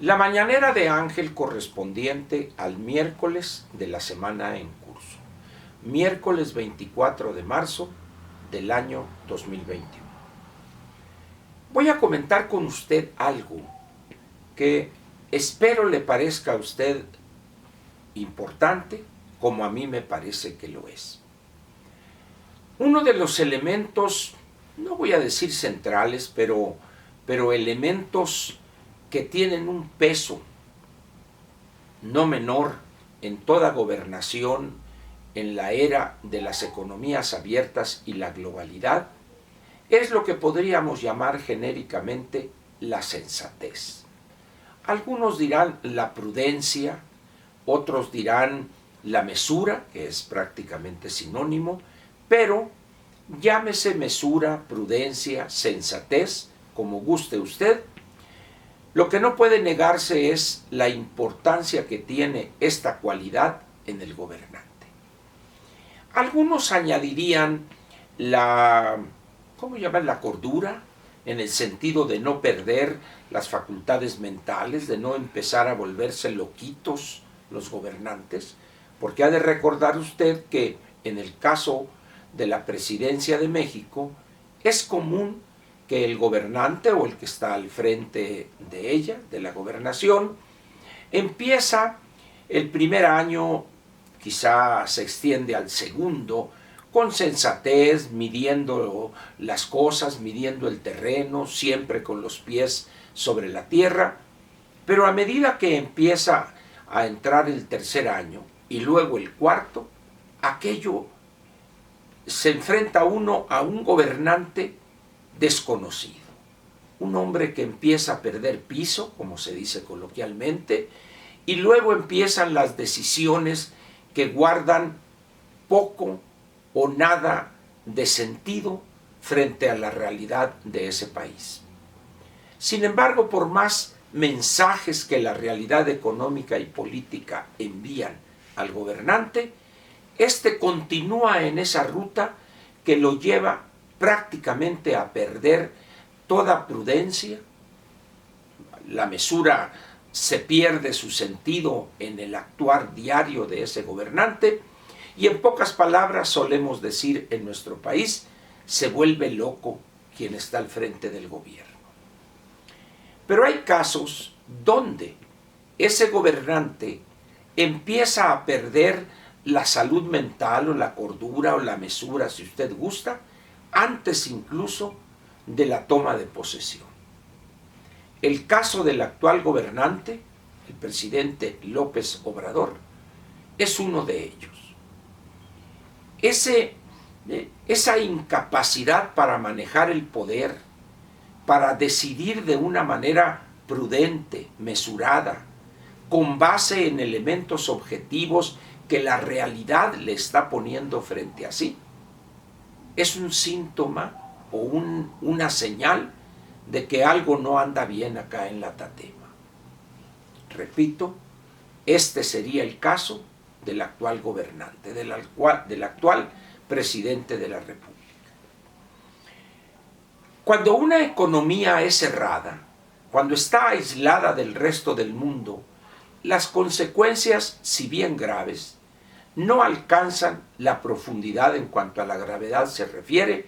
La mañanera de Ángel correspondiente al miércoles de la semana en curso, miércoles 24 de marzo del año 2021. Voy a comentar con usted algo que espero le parezca a usted importante, como a mí me parece que lo es. Uno de los elementos, no voy a decir centrales, pero elementos que tienen un peso no menor en toda gobernación en la era de las economías abiertas y la globalidad, es lo que podríamos llamar genéricamente la sensatez. Algunos dirán la prudencia, otros dirán la mesura, que es prácticamente sinónimo, pero llámese mesura, prudencia, sensatez, como guste usted. Lo que no puede negarse es la importancia que tiene esta cualidad en el gobernante. Algunos añadirían la cordura, en el sentido de no perder las facultades mentales, de no empezar a volverse loquitos los gobernantes, porque ha de recordar usted que en el caso de la presidencia de México es común que el gobernante o el que está al frente de ella, de la gobernación, empieza el primer año, quizá se extiende al segundo, con sensatez, midiendo las cosas, midiendo el terreno, siempre con los pies sobre la tierra, pero a medida que empieza a entrar el tercer año y luego el cuarto, aquello se enfrenta uno a un gobernante desconocido, un hombre que empieza a perder piso, como se dice coloquialmente, y luego empiezan las decisiones que guardan poco o nada de sentido frente a la realidad de ese país. Sin embargo, por más mensajes que la realidad económica y política envían al gobernante, este continúa en esa ruta que lo lleva prácticamente a perder toda prudencia. La mesura se pierde su sentido en el actuar diario de ese gobernante y, en pocas palabras, solemos decir en nuestro país, se vuelve loco quien está al frente del gobierno. Pero hay casos donde ese gobernante empieza a perder la salud mental o la cordura o la mesura, si usted gusta, antes incluso de la toma de posesión. El caso del actual gobernante, el presidente López Obrador, es uno de ellos. Esa incapacidad para manejar el poder, para decidir de una manera prudente, mesurada, con base en elementos objetivos que la realidad le está poniendo frente a sí, es un síntoma o una señal de que algo no anda bien acá en la tatema. Repito, este sería el caso del actual gobernante, del actual presidente de la República. Cuando una economía es cerrada, cuando está aislada del resto del mundo, las consecuencias, si bien graves, no alcanzan la profundidad en cuanto a la gravedad se refiere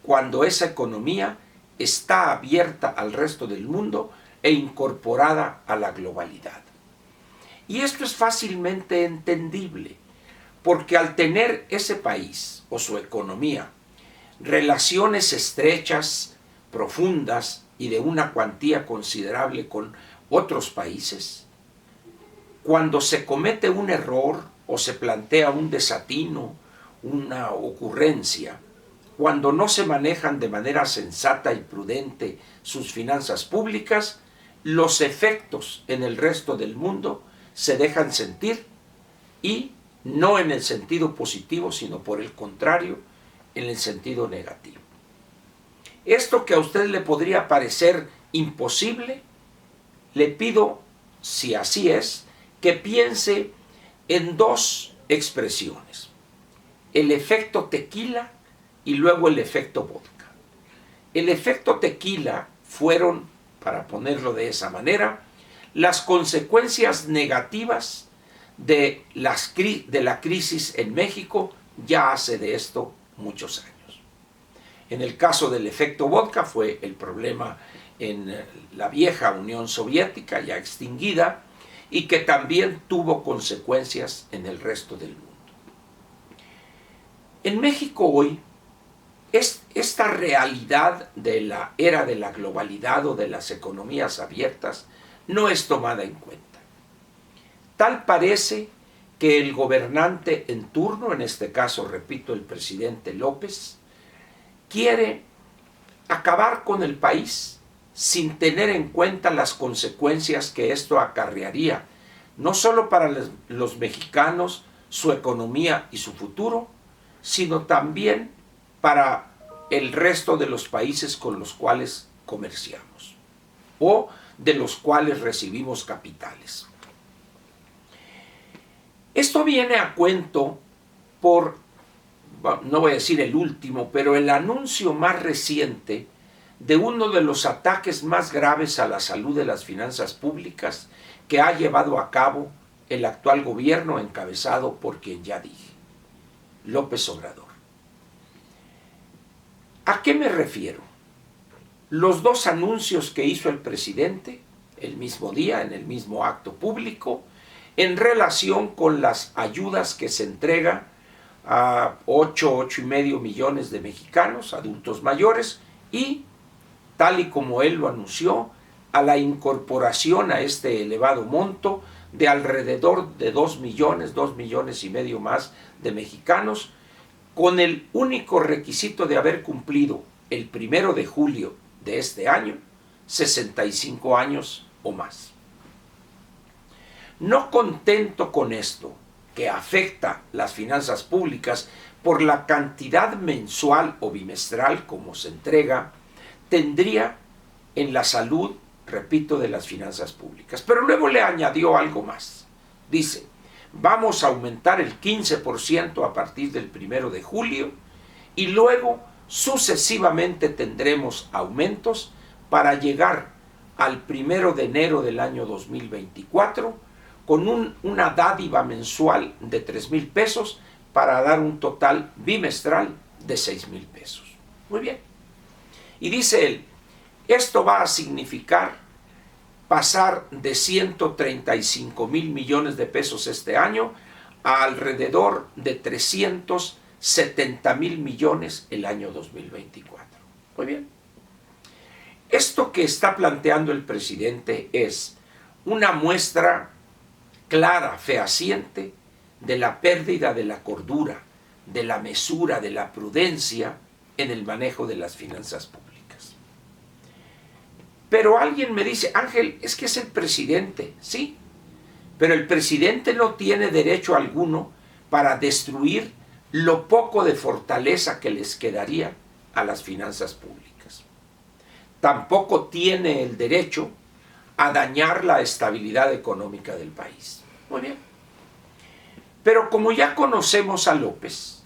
cuando esa economía está abierta al resto del mundo e incorporada a la globalidad. Y esto es fácilmente entendible, porque al tener ese país o su economía relaciones estrechas, profundas y de una cuantía considerable con otros países, cuando se comete un error o se plantea un desatino, una ocurrencia, cuando no se manejan de manera sensata y prudente sus finanzas públicas, los efectos en el resto del mundo se dejan sentir y no en el sentido positivo, sino por el contrario, en el sentido negativo. Esto que a usted le podría parecer imposible, le pido, si así es, que piense en dos expresiones: el efecto tequila y luego el efecto vodka. El efecto tequila fueron, para ponerlo de esa manera, las consecuencias negativas de la crisis en México ya hace de esto muchos años. En el caso del efecto vodka fue el problema en la vieja Unión Soviética, ya extinguida, y que también tuvo consecuencias en el resto del mundo. En México hoy, esta realidad de la era de la globalidad o de las economías abiertas no es tomada en cuenta. Tal parece que el gobernante en turno, en este caso, repito, el presidente López, quiere acabar con el país sin tener en cuenta las consecuencias que esto acarrearía, no solo para los mexicanos, su economía y su futuro, sino también para el resto de los países con los cuales comerciamos o de los cuales recibimos capitales. Esto viene a cuento por, no voy a decir el último, pero el anuncio más reciente de uno de los ataques más graves a la salud de las finanzas públicas que ha llevado a cabo el actual gobierno encabezado por quien ya dije, López Obrador. ¿A qué me refiero? Los dos anuncios que hizo el presidente el mismo día, en el mismo acto público, en relación con las ayudas que se entrega a 8,5 millones de mexicanos, adultos mayores, y, tal y como él lo anunció, a la incorporación a este elevado monto de alrededor de 2 millones y medio más de mexicanos, con el único requisito de haber cumplido el 1 de julio de este año 65 años o más. No contento con esto, que afecta las finanzas públicas por la cantidad mensual o bimestral como se entrega, tendría en la salud, repito, de las finanzas públicas. Pero luego le añadió algo más. Dice, vamos a aumentar el 15% a partir del 1 de julio y luego sucesivamente tendremos aumentos para llegar al 1 de enero del año 2024 con una dádiva mensual de 3,000 pesos para dar un total bimestral de 6,000 pesos. Muy bien. Y dice él, esto va a significar pasar de 135,000 millones de pesos este año a alrededor de 370,000 millones el año 2024. Muy bien. Esto que está planteando el presidente es una muestra clara, fehaciente, de la pérdida de la cordura, de la mesura, de la prudencia en el manejo de las finanzas públicas. Pero alguien me dice, Ángel, es que es el presidente. Sí, pero el presidente no tiene derecho alguno para destruir lo poco de fortaleza que les quedaría a las finanzas públicas. Tampoco tiene el derecho a dañar la estabilidad económica del país. Muy bien. Pero como ya conocemos a López,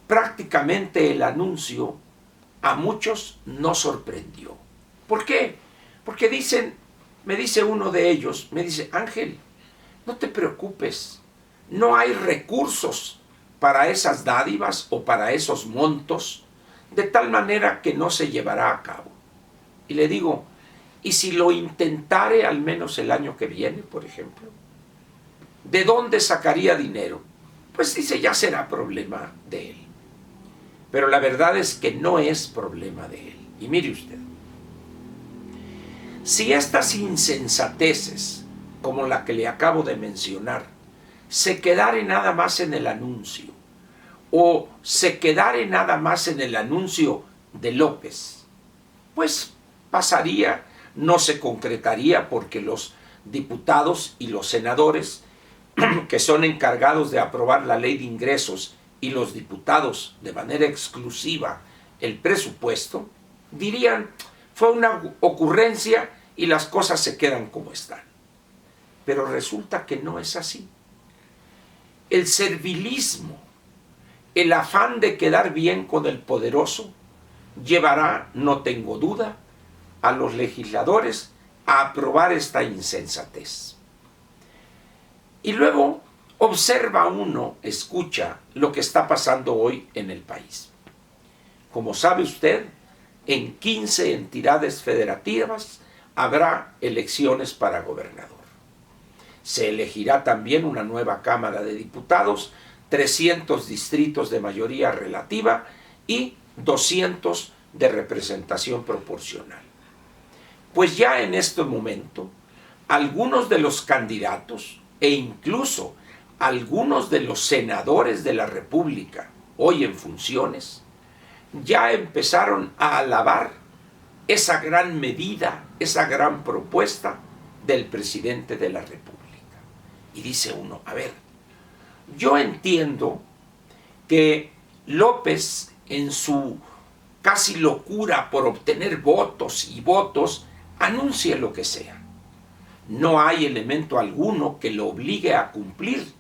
prácticamente el anuncio a muchos no sorprendió. ¿Por qué? Porque me dice uno de ellos, me dice, Ángel, no te preocupes, no hay recursos para esas dádivas o para esos montos, de tal manera que no se llevará a cabo. Y le digo, ¿y si lo intentare al menos el año que viene, por ejemplo? ¿De dónde sacaría dinero? Pues dice, ya será problema de él. Pero la verdad es que no es problema de él. Y mire usted, si estas insensateces, como la que le acabo de mencionar, se quedare nada más en el anuncio, o se quedare nada más en el anuncio de López, pues pasaría, no se concretaría porque los diputados y los senadores que son encargados de aprobar la ley de ingresos y los diputados de manera exclusiva el presupuesto, dirían, fue una ocurrencia y las cosas se quedan como están. Pero resulta que no es así. El servilismo, el afán de quedar bien con el poderoso, llevará, no tengo duda, a los legisladores a aprobar esta insensatez. Y luego observa uno, escucha lo que está pasando hoy en el país. Como sabe usted, en 15 entidades federativas habrá elecciones para gobernador. Se elegirá también una nueva Cámara de Diputados, 300 distritos de mayoría relativa y 200 de representación proporcional. Pues ya en este momento, algunos de los candidatos e incluso algunos de los senadores de la República, hoy en funciones, ya empezaron a alabar esa gran medida, esa gran propuesta del presidente de la República. Y dice uno, a ver, yo entiendo que López, en su casi locura por obtener votos y votos, anuncie lo que sea. No hay elemento alguno que lo obligue a cumplir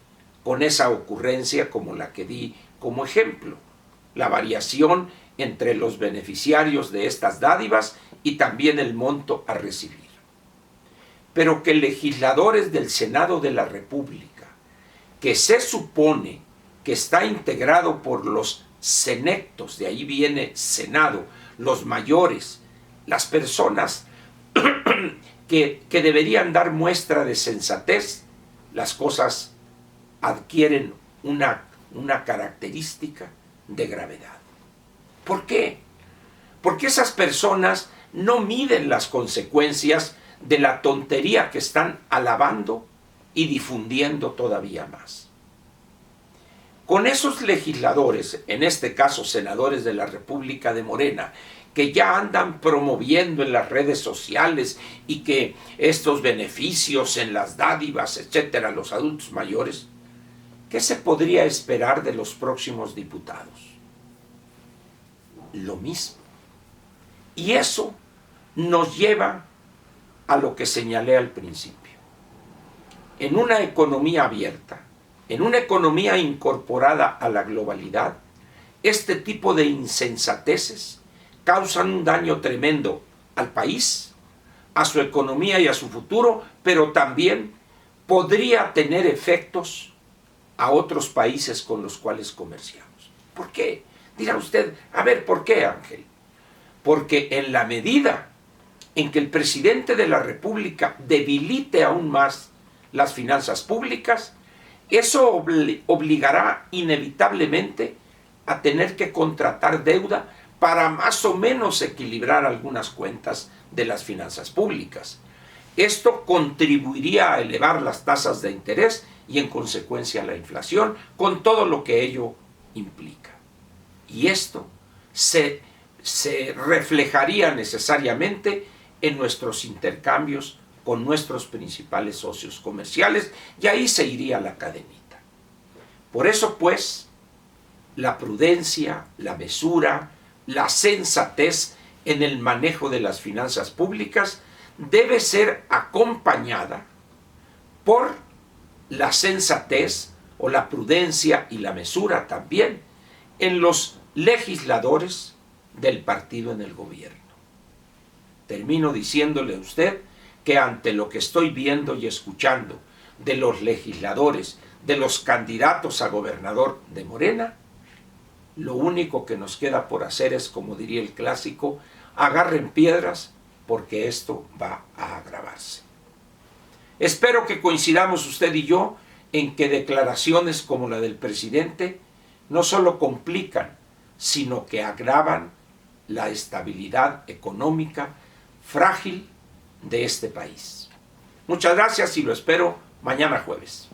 con esa ocurrencia como la que di como ejemplo. La variación entre los beneficiarios de estas dádivas y también el monto a recibir. Pero que legisladores del Senado de la República, que se supone que está integrado por los senectos, de ahí viene Senado, los mayores, las personas que deberían dar muestra de sensatez, las cosas adquieren una característica de gravedad. ¿Por qué? Porque esas personas no miden las consecuencias de la tontería que están alabando y difundiendo todavía más. Con esos legisladores, en este caso senadores de la República de Morena, que ya andan promoviendo en las redes sociales y que estos beneficios en las dádivas, etcétera, los adultos mayores, ¿qué se podría esperar de los próximos diputados? Lo mismo. Y eso nos lleva a lo que señalé al principio. En una economía abierta, en una economía incorporada a la globalidad, este tipo de insensateces causan un daño tremendo al país, a su economía y a su futuro, pero también podría tener efectos a otros países con los cuales comerciamos. ¿Por qué? Dirá usted, a ver, ¿por qué, Ángel? Porque en la medida en que el presidente de la República debilite aún más las finanzas públicas, eso obligará inevitablemente a tener que contratar deuda para más o menos equilibrar algunas cuentas de las finanzas públicas. Esto contribuiría a elevar las tasas de interés y en consecuencia la inflación, con todo lo que ello implica. Y esto se reflejaría necesariamente en nuestros intercambios con nuestros principales socios comerciales, y ahí se iría la cadenita. Por eso, pues, la prudencia, la mesura, la sensatez en el manejo de las finanzas públicas debe ser acompañada por la sensatez o la prudencia y la mesura también en los legisladores del partido en el gobierno. Termino diciéndole a usted que ante lo que estoy viendo y escuchando de los legisladores, de los candidatos a gobernador de Morena, lo único que nos queda por hacer es, como diría el clásico, agarren piedras porque esto va a agravarse. Espero que coincidamos usted y yo en que declaraciones como la del presidente no solo complican, sino que agravan la estabilidad económica frágil de este país. Muchas gracias y lo espero mañana jueves.